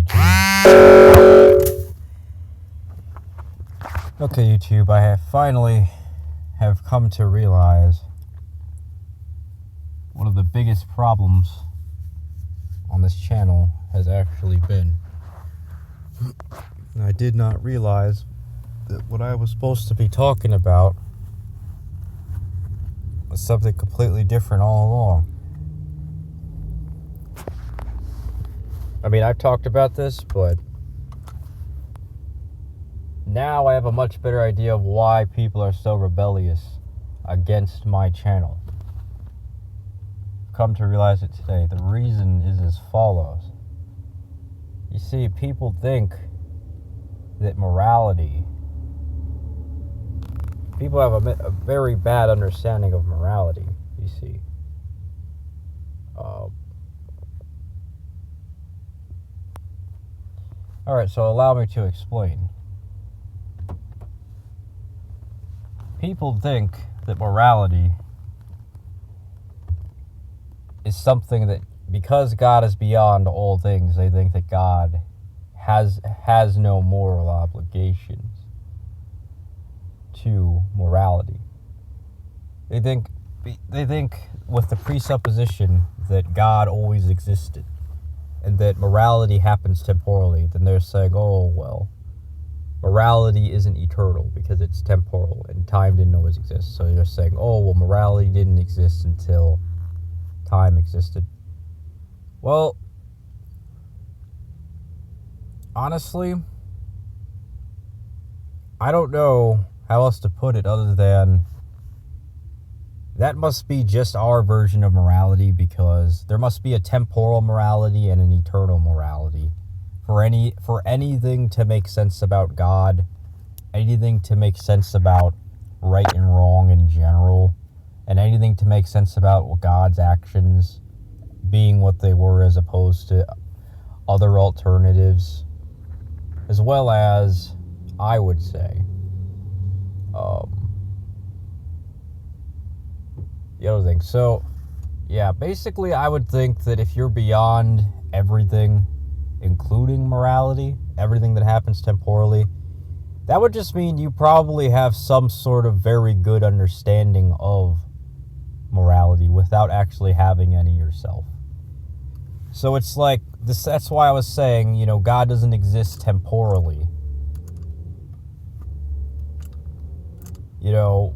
YouTube. Okay, YouTube, I have finally come to realize one of the biggest problems on this channel has actually been. I did not realize that what I was supposed to be talking about was something completely different all along. I mean, I've talked about this, but now I have a much better idea of why people are so rebellious against my channel. I've come to realize it today. The reason is as follows. You see, people think that morality... People have a very bad understanding of morality, you see. Alright, so allow me to explain. People think that morality is something that, because God is beyond all things, they think that God has no moral obligations to morality. They think with the presupposition that God always existed and that morality happens temporally, then they're saying, oh, well, morality isn't eternal because it's temporal and time didn't always exist. So they're saying, oh, well, morality didn't exist until time existed. Well, honestly, I don't know how else to put it other than that must be just our version of morality, because there must be a temporal morality and an eternal morality. For anything to make sense about God, anything to make sense about right and wrong in general, and anything to make sense about God's actions being what they were as opposed to other alternatives, as well as, I would say, the other thing. So, yeah, basically I would think that if you're beyond everything, including morality, everything that happens temporally, that would just mean you probably have some sort of very good understanding of morality without actually having any yourself. So it's like this. That's why I was saying, you know, God doesn't exist temporally. You know,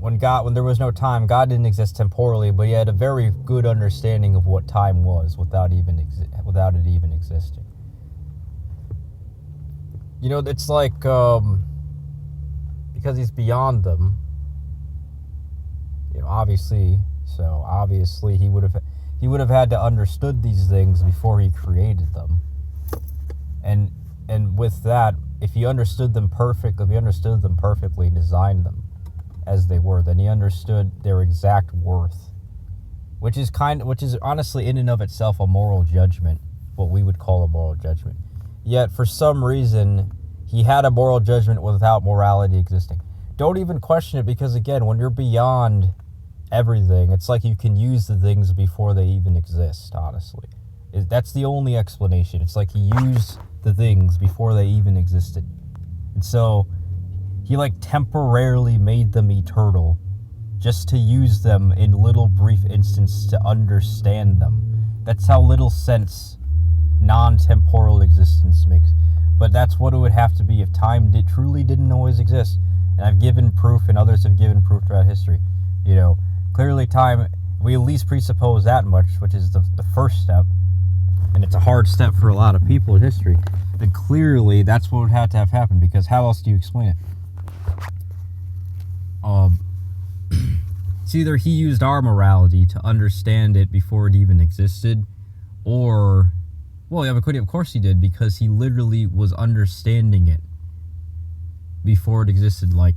when there was no time, God didn't exist temporally, but he had a very good understanding of what time was without it even existing. You know, it's like because he's beyond them. You know, obviously he would have had to understood these things before he created them. And with that, if he understood them perfectly and designed them as they were, then he understood their exact worth, which is honestly in and of itself a moral judgment, what we would call a moral judgment. Yet for some reason he had a moral judgment without morality existing. Don't even question it, because again, when you're beyond everything, it's like you can use the things before they even exist, honestly. That's the only explanation. It's like he used the things before they even existed. And so he like temporarily made them eternal just to use them in little brief instants to understand them. That's how little sense non-temporal existence makes. But that's what it would have to be if time truly didn't always exist. And I've given proof, and others have given proof throughout history. You know, clearly time, we at least presuppose that much, which is the first step. And it's a hard step for a lot of people in history. Then clearly that's what would have to have happened, because how else do you explain it? It's either he used our morality to understand it before it even existed, or, well, yeah, of course he did, because he literally was understanding it before it existed. Like,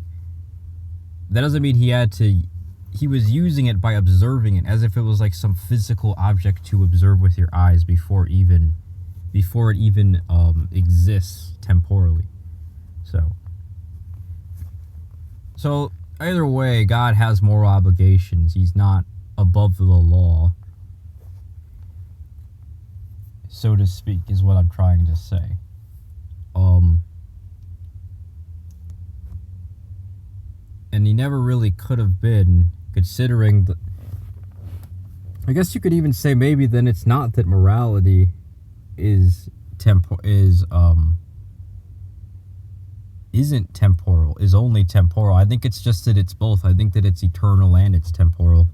that doesn't mean he was using it by observing it, as if it was like some physical object to observe with your eyes before it even exists temporally. So either way, God has moral obligations. He's not above the law. so to speak, is what I'm trying to say. And he never really could have been, considering the... I guess you could even say maybe then it's not that morality isn't temporal, is only temporal. I think it's just that it's both. I think that it's eternal and it's temporal.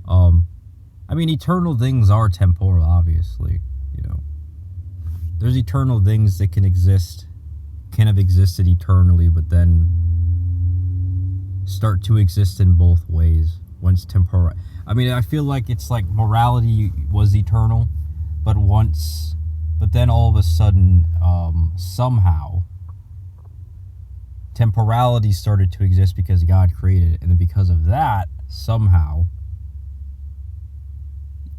I mean, eternal things are temporal, obviously, you know. There's eternal things that can have existed eternally, but then start to exist in both ways. Once temporal. I mean, I feel like it's like morality was eternal, but then all of a sudden, somehow, temporality started to exist because God created it, and then because of that, somehow,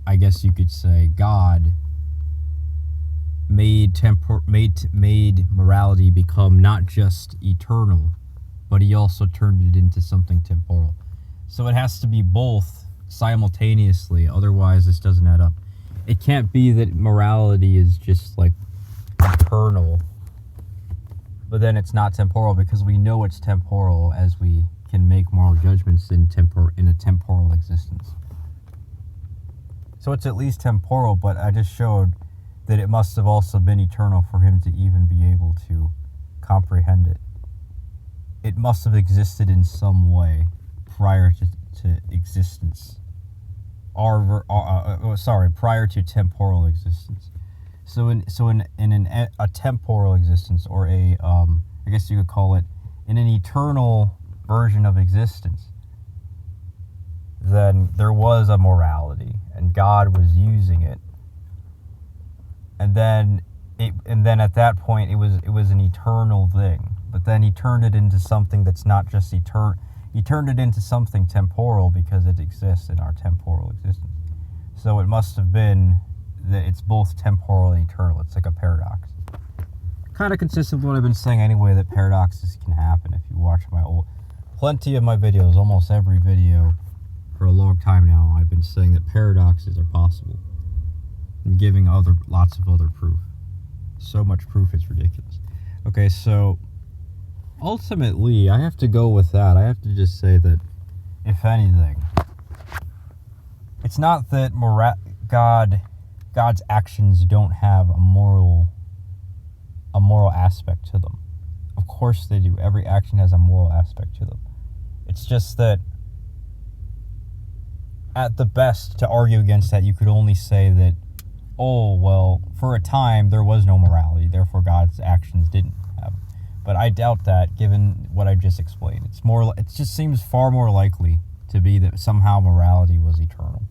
I guess you could say God made morality become not just eternal, but he also turned it into something temporal. So it has to be both simultaneously, otherwise this doesn't add up. It can't be that morality is just like eternal, but then it's not temporal, because we know it's temporal as we can make moral judgments in a temporal existence. So it's at least temporal, but I just showed that it must have also been eternal for him to even be able to comprehend it. It must have existed in some way prior to existence. Prior to temporal existence. So in a temporal existence, or I guess you could call it, in an eternal version of existence, then there was a morality, and God was using it. And then at that point it was an eternal thing. But then he turned it into something that's not just eternal. He turned it into something temporal because it exists in our temporal existence. So it must have been that it's both temporal and eternal. It's like a paradox. Kind of consistent with what I've been saying anyway, that paradoxes can happen. If you watch plenty of my videos, almost every video for a long time now, I've been saying that paradoxes are possible. I'm giving lots of other proof. So much proof, it's ridiculous. Okay, so ultimately, I have to go with that. I have to just say that, if anything, it's not that God's actions don't have a moral aspect to them. Of course they do. Every action has a moral aspect to them. It's just that, at the best, to argue against that, you could only say that, oh, well, for a time there was no morality, therefore God's actions didn't have. But I doubt that, given what I just explained. It just seems far more likely to be that somehow morality was eternal.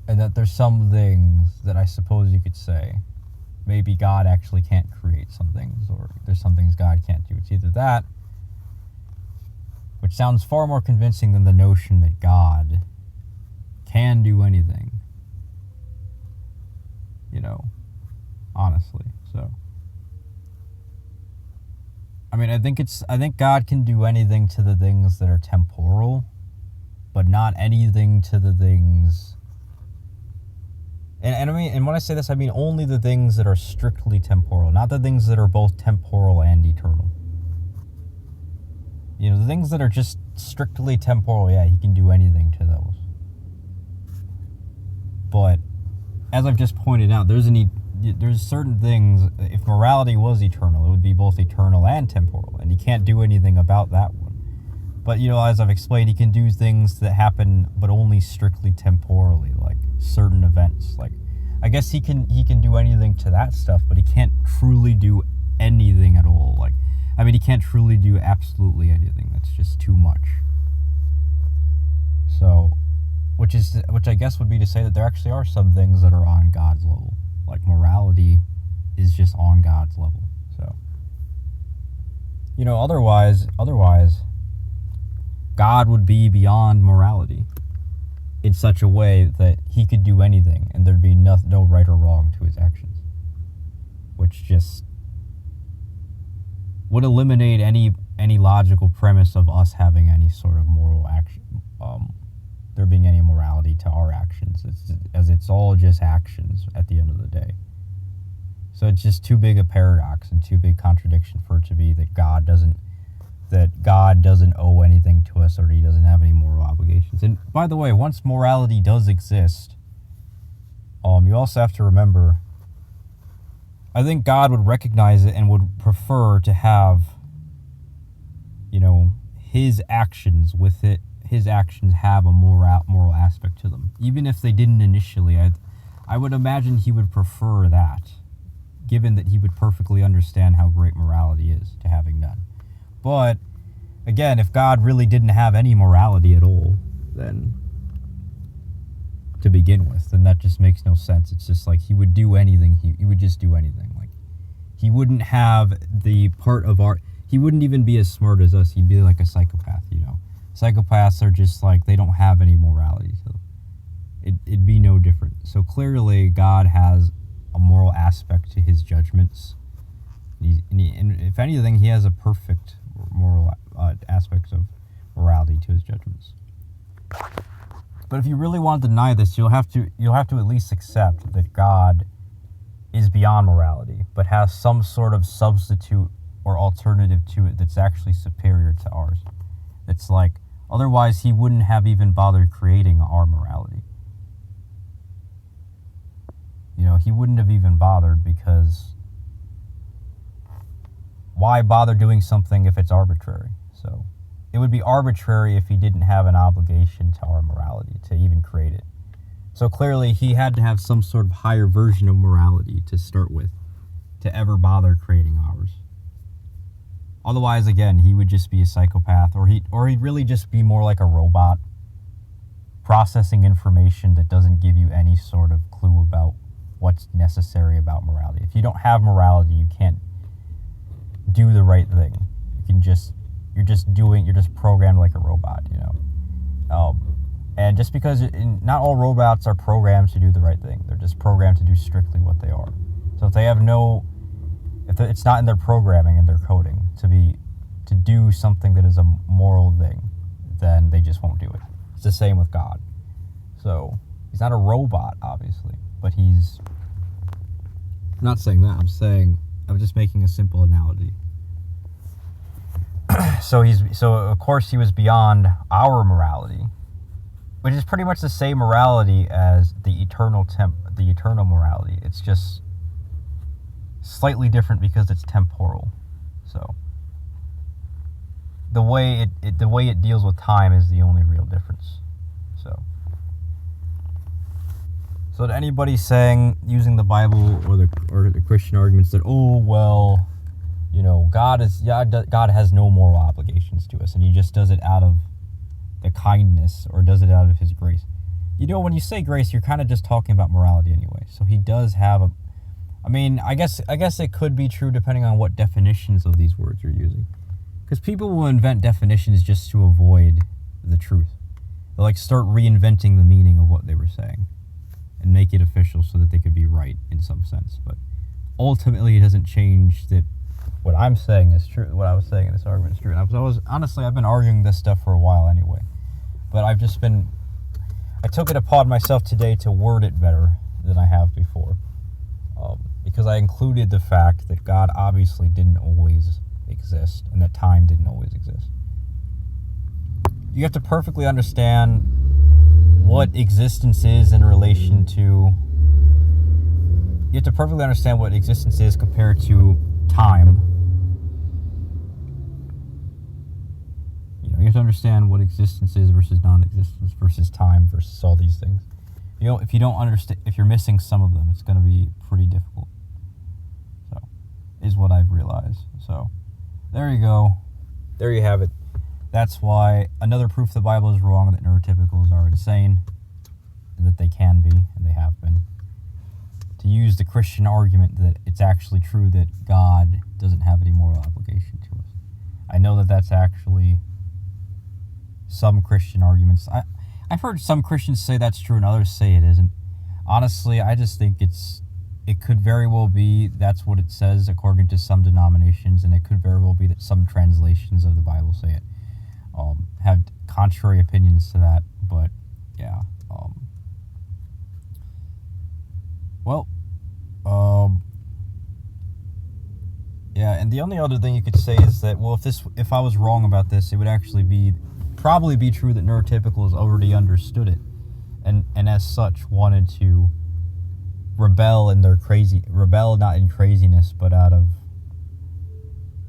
And that there's some things that I suppose you could say, maybe God actually can't create some things, or there's some things God can't do. It's either that, which sounds far more convincing than the notion that God can do anything. You know, honestly. So, I mean, I think God can do anything to the things that are temporal, but not anything to the things. And I mean, and when I say this, I mean only the things that are strictly temporal, not the things that are both temporal and eternal. You know, the things that are just strictly temporal, yeah, he can do anything to those. But as I've just pointed out, there's certain things. If morality was eternal, it would be both eternal and temporal, and he can't do anything about that one. But, you know, as I've explained, he can do things that happen, but only strictly temporally, like certain events. Like, I guess he can do anything to that stuff, but he can't truly do anything at all. Like, I mean, he can't truly do absolutely anything. That's just too much. So, which I guess would be to say that there actually are some things that are on God's level. Like morality is just on God's level. So, you know, otherwise, God would be beyond morality in such a way that he could do anything and there'd be no right or wrong to his actions, which just would eliminate any logical premise of us having any sort of moral action. there being any morality to our actions, as it's all just actions at the end of the day. So it's just too big a paradox and too big contradiction for it to be that God doesn't owe anything to us, or he doesn't have any moral obligations. And by the way, once morality does exist, you also have to remember, I think God would recognize it and would prefer to have, his actions with it. His actions have a moral aspect to them, even if they didn't initially. I would imagine he would prefer that, given that he would perfectly understand how great morality is to having none. But again, if God really didn't have any morality at all, then to begin with, then that just makes no sense. It's just like he would do anything. He would just do anything. Like, he wouldn't have the part of he wouldn't even be as smart as us. He'd be like a psychopath, Psychopaths are just like, they don't have any morality to them. It'd be no different. So clearly God has a moral aspect to his judgments. And if anything, he has a perfect moral aspect of morality to his judgments. But if you really want to deny this, you'll have to at least accept that God is beyond morality, but has some sort of substitute or alternative to it that's actually superior to ours. It's like, otherwise he wouldn't have even bothered creating our morality. He wouldn't have even bothered, because why bother doing something if it's arbitrary? So it would be arbitrary if he didn't have an obligation to our morality to even create it. So clearly he had to have some sort of higher version of morality to start with, to ever bother creating ours. Otherwise, again, he would just be a psychopath, or he'd really just be more like a robot, processing information that doesn't give you any sort of clue about what's necessary about morality. If you don't have morality, you can't do the right thing. You're just programmed like a robot, And just because not all robots are programmed to do the right thing, they're just programmed to do strictly what they are. So if it's not in their programming and their coding to do something that is a moral thing, then they just won't do it. It's the same with God. So he's not a robot, obviously, but I'm not saying that. I'm just making a simple analogy. So of course he was beyond our morality, which is pretty much the same morality as the eternal morality. It's just slightly different because it's temporal. So the way it deals with time is the only real difference. So to anybody using the Bible or the Christian arguments that, God has no moral obligations to us, and he just does it out of the kindness, or does it out of his grace. When you say grace, you're kind of just talking about morality anyway. So he does have I guess it could be true depending on what definitions of these words you're using. Because people will invent definitions just to avoid the truth. They'll start reinventing the meaning of what they were saying and make it official so that they could be right in some sense. But ultimately, it doesn't change that what I'm saying is true. What I was saying in this argument is true. And I've been arguing this stuff for a while anyway. But I took it upon myself today to word it better than I have before. Because I included the fact that God obviously didn't always exist, and that time didn't always exist. You have to perfectly understand what existence is in relation to... You have to perfectly understand what existence is compared to time. You have to understand what existence is versus non-existence versus time versus all these things. If you don't understand, if you're missing some of them, it's going to be pretty difficult. So, is what I've realized. So, there you go. There you have it. That's why another proof the Bible is wrong, that neurotypicals are insane, that they can be, and they have been. To use the Christian argument that it's actually true that God doesn't have any moral obligation to us. I know that that's actually some Christian arguments. I've heard some Christians say that's true and others say it isn't. Honestly, I just think it could very well be that's what it says according to some denominations, and it could very well be that some translations of the Bible say it. Have contrary opinions to that, but yeah. Yeah, and the only other thing you could say is that, well, if I was wrong about this, it would actually probably be true that neurotypicals already understood it, and as such wanted to rebel not in craziness, but out of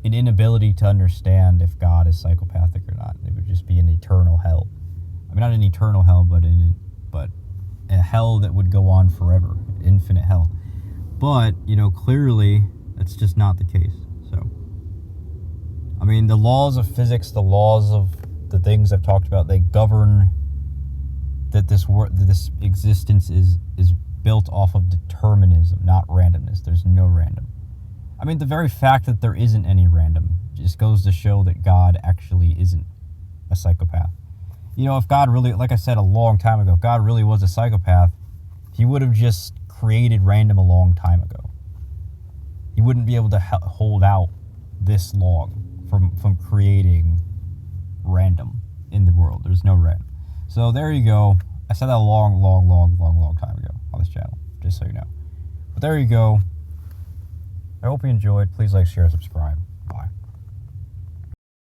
an inability to understand if God is psychopathic or not. It would just be an eternal hell. I mean, not an eternal hell, but a hell that would go on forever, infinite hell. But, clearly that's just not the case. So, I mean, the laws of physics, the laws of the things I've talked about, they govern that this existence is built off of determinism, not randomness. There's no random. I mean, the very fact that there isn't any random just goes to show that God actually isn't a psychopath. If God really, like I said a long time ago, if God really was a psychopath, he would have just created random a long time ago. He wouldn't be able to hold out this long from creating random in the world. There's no random. So there you go. I said that a long time ago on this channel, just so you know. But there you go. I hope you enjoyed. Please like, share, subscribe. Bye.